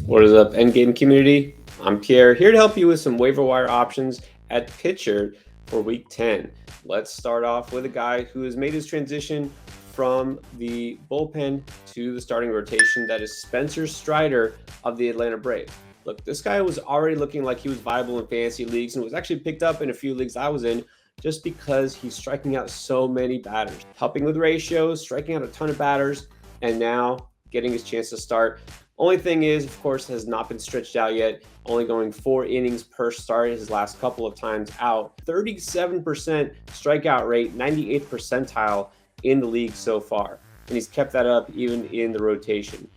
What is up, Endgame community? I'm Pierre, here to help you with some waiver wire options at pitcher for Week 10. Let's start off with a guy who has made his transition from the bullpen to the starting rotation. That is Spencer Strider of the Atlanta Braves. Look, this guy was already looking like he was viable in fantasy leagues and was actually picked up in a few leagues I was in just because he's striking out so many batters, helping with ratios, striking out a ton of batters, and now getting his chance to start. Only thing is, of course, has not been stretched out yet, only going 4 innings per start his last couple of times out. 37% strikeout rate, 98th percentile in the league so far. And he's kept that up even in the rotation.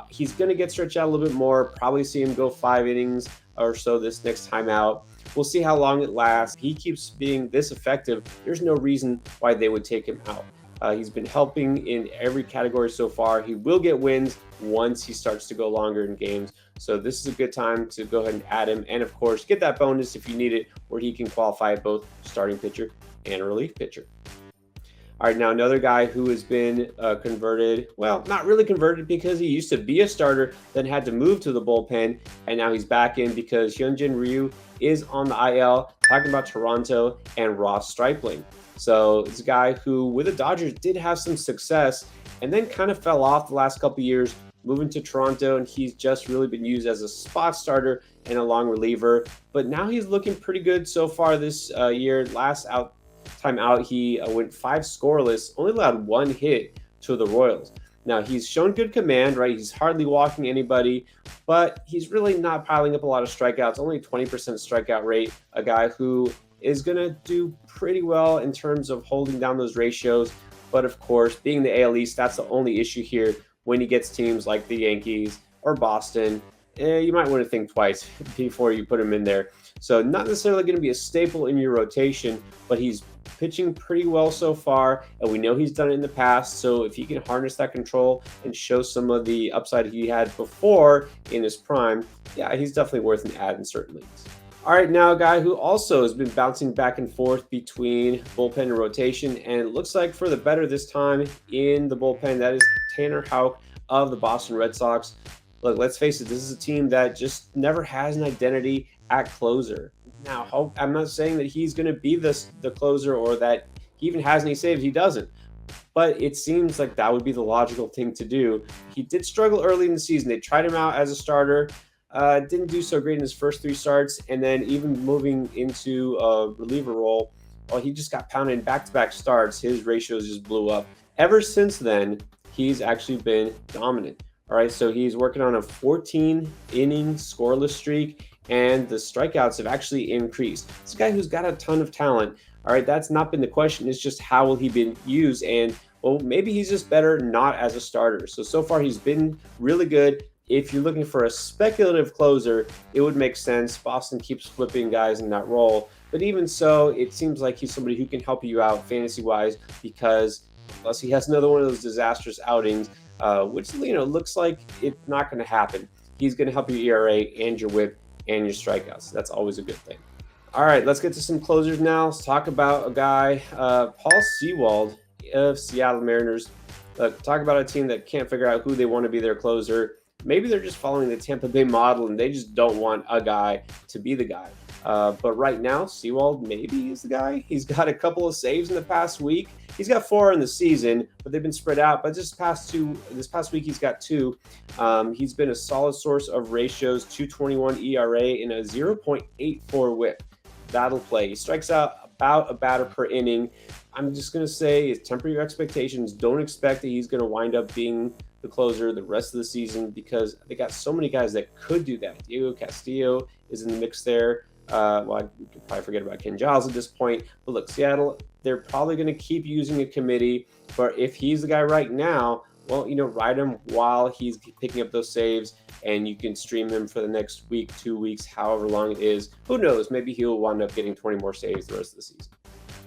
He's going to get stretched out a little bit more, probably see him go 5 innings or so this next time out. We'll see how long it lasts. He keeps being this effective. There's no reason why they would take him out. He's been helping in every category so far. He will get wins once he starts to go longer in games. So this is a good time to go ahead and add him. And of course, get that bonus if you need it, where he can qualify at both starting pitcher and relief pitcher. All right, now another guy who has been converted, well, not really converted because he used to be a starter, then had to move to the bullpen, and now he's back in because Hyunjin Ryu is on the IL, talking about Toronto and Ross Stripling. So it's a guy who, with the Dodgers, did have some success and then kind of fell off the last couple of years, moving to Toronto, and he's just really been used as a spot starter and a long reliever. But now he's looking pretty good so far this year. Last time out, he went 5 scoreless, only allowed 1 hit to the Royals. Now, he's shown good command, right? He's hardly walking anybody, but he's really not piling up a lot of strikeouts, only 20% strikeout rate, a guy who is going to do pretty well in terms of holding down those ratios. But of course, being the AL East, that's the only issue here. When he gets teams like the Yankees or Boston, you might want to think twice before you put him in there. So not necessarily going to be a staple in your rotation, but he's pitching pretty well so far, and we know he's done it in the past. So if he can harness that control and show some of the upside he had before in his prime, yeah, he's definitely worth an add in certain leagues. All right, now a guy who also has been bouncing back and forth between bullpen and rotation, and it looks like for the better this time in the bullpen. That is Tanner Houck of the Boston Red Sox. Look, let's face it, this is a team that just never has an identity at closer. Now, I'm not saying that he's going to be the closer or that he even has any saves. He doesn't. But it seems like that would be the logical thing to do. He did struggle early in the season. They tried him out as a starter. Didn't do so great in his first 3 starts, and then even moving into a reliever role, well, he just got pounded in back-to-back starts. His ratios just blew up. Ever since then, he's actually been dominant. All right, so he's working on a 14-inning scoreless streak, and the strikeouts have actually increased. It's a guy who's got a ton of talent. All right, that's not been the question. It's just how will he be used, and well, maybe he's just better not as a starter. So far he's been really good. If you're looking for a speculative closer, it would make sense. Boston keeps flipping guys in that role. But even so, it seems like he's somebody who can help you out fantasy-wise, because unless he has another one of those disastrous outings, which looks like it's not going to happen, he's going to help your ERA and your WHIP and your strikeouts. That's always a good thing. All right, let's get to some closers now. Let's talk about a guy, Paul Sewald of Seattle Mariners. Talk about a team that can't figure out who they want to be their closer. Maybe they're just following the Tampa Bay model and they just don't want a guy to be the guy. But right now, Sewald maybe is the guy. He's got a couple of saves in the past week. He's got 4 in the season, but they've been spread out. But this past week, he's got 2. He's been a solid source of ratios, 2.21 ERA and a 0.84 WHIP. That'll play. He strikes out about a batter per inning. I'm just going to say, temper your expectations. Don't expect that he's going to wind up being the closer the rest of the season, because they got so many guys that could do that. Diego Castillo is in the mix there. Well, I could probably forget about Ken Giles at this point. But look, Seattle, they're probably going to keep using a committee. But if he's the guy right now, well, ride him while he's picking up those saves, and you can stream him for the next week, 2 weeks, however long it is. Who knows? Maybe he'll wind up getting 20 more saves the rest of the season.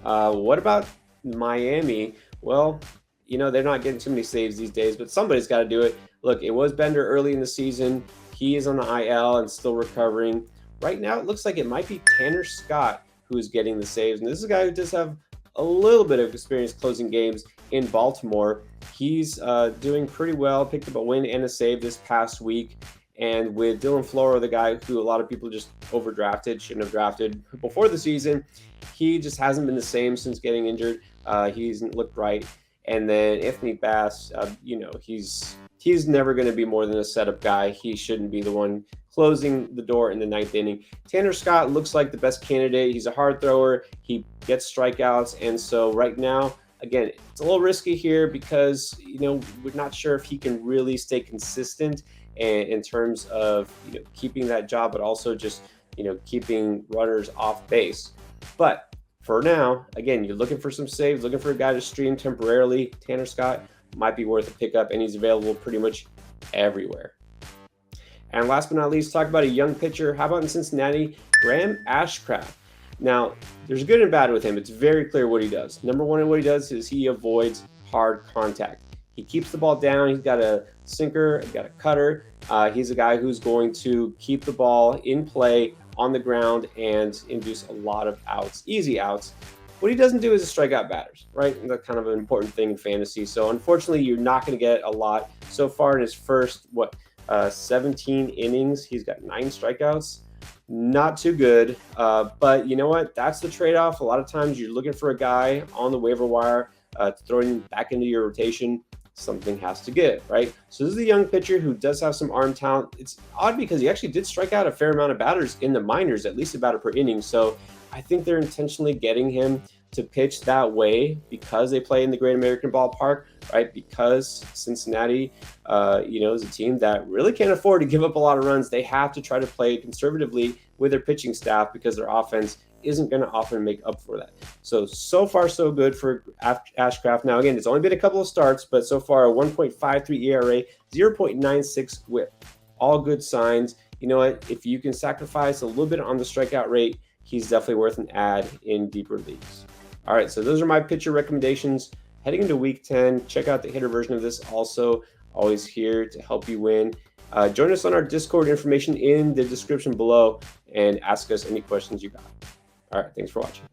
What about Miami? Well, they're not getting too many saves these days, but somebody's got to do it. Look, it was Bender early in the season. He is on the IL and still recovering. Right now, it looks like it might be Tanner Scott who's getting the saves. And this is a guy who does have a little bit of experience closing games in Baltimore. He's doing pretty well, picked up a win and a save this past week. And with Dylan Floro, the guy who a lot of people just overdrafted, shouldn't have drafted before the season, he just hasn't been the same since getting injured. He hasn't looked right. And then Anthony Bass, he's never going to be more than a setup guy. He shouldn't be the one closing the door in the ninth inning. Tanner Scott looks like the best candidate. He's a hard thrower. He gets strikeouts. And so right now, again, it's a little risky here because, we're not sure if he can really stay consistent in terms of, keeping that job, but also just, keeping runners off base. But for now, again, you're looking for some saves, looking for a guy to stream temporarily. Tanner Scott might be worth a pickup, and he's available pretty much everywhere. And last but not least, talk about a young pitcher. How about in Cincinnati, Graham Ashcraft? Now, there's good and bad with him. It's very clear what he does. Number one in what he does is he avoids hard contact. He keeps the ball down. He's got a sinker, he's got a cutter. He's a guy who's going to keep the ball in play on the ground and induce a lot of outs, easy outs. What he doesn't do is strike out batters, right? And that's kind of an important thing in fantasy. So unfortunately, you're not going to get a lot. So far in his first, 17 innings, he's got 9 strikeouts. Not too good, but you know what? That's the trade-off. A lot of times you're looking for a guy on the waiver wire to throw him back into your rotation. Something has to give, right? So this is a young pitcher who does have some arm talent. It's odd because he actually did strike out a fair amount of batters in the minors, at least a batter per inning. So I think they're intentionally getting him to pitch that way because they play in the Great American Ballpark, right? Because Cincinnati, is a team that really can't afford to give up a lot of runs. They have to try to play conservatively with their pitching staff because their offense isn't going to often make up for that. So far, so good for Ashcraft. Now, again, it's only been a couple of starts, but so far a 1.53 ERA, 0.96 WHIP. All good signs. You know what? If you can sacrifice a little bit on the strikeout rate, he's definitely worth an add in deeper leagues. All right, so those are my pitcher recommendations heading into Week 10. Check out the hitter version of this. Also, always here to help you win. Join us on our Discord, information in the description below, and ask us any questions you got. All right, thanks for watching.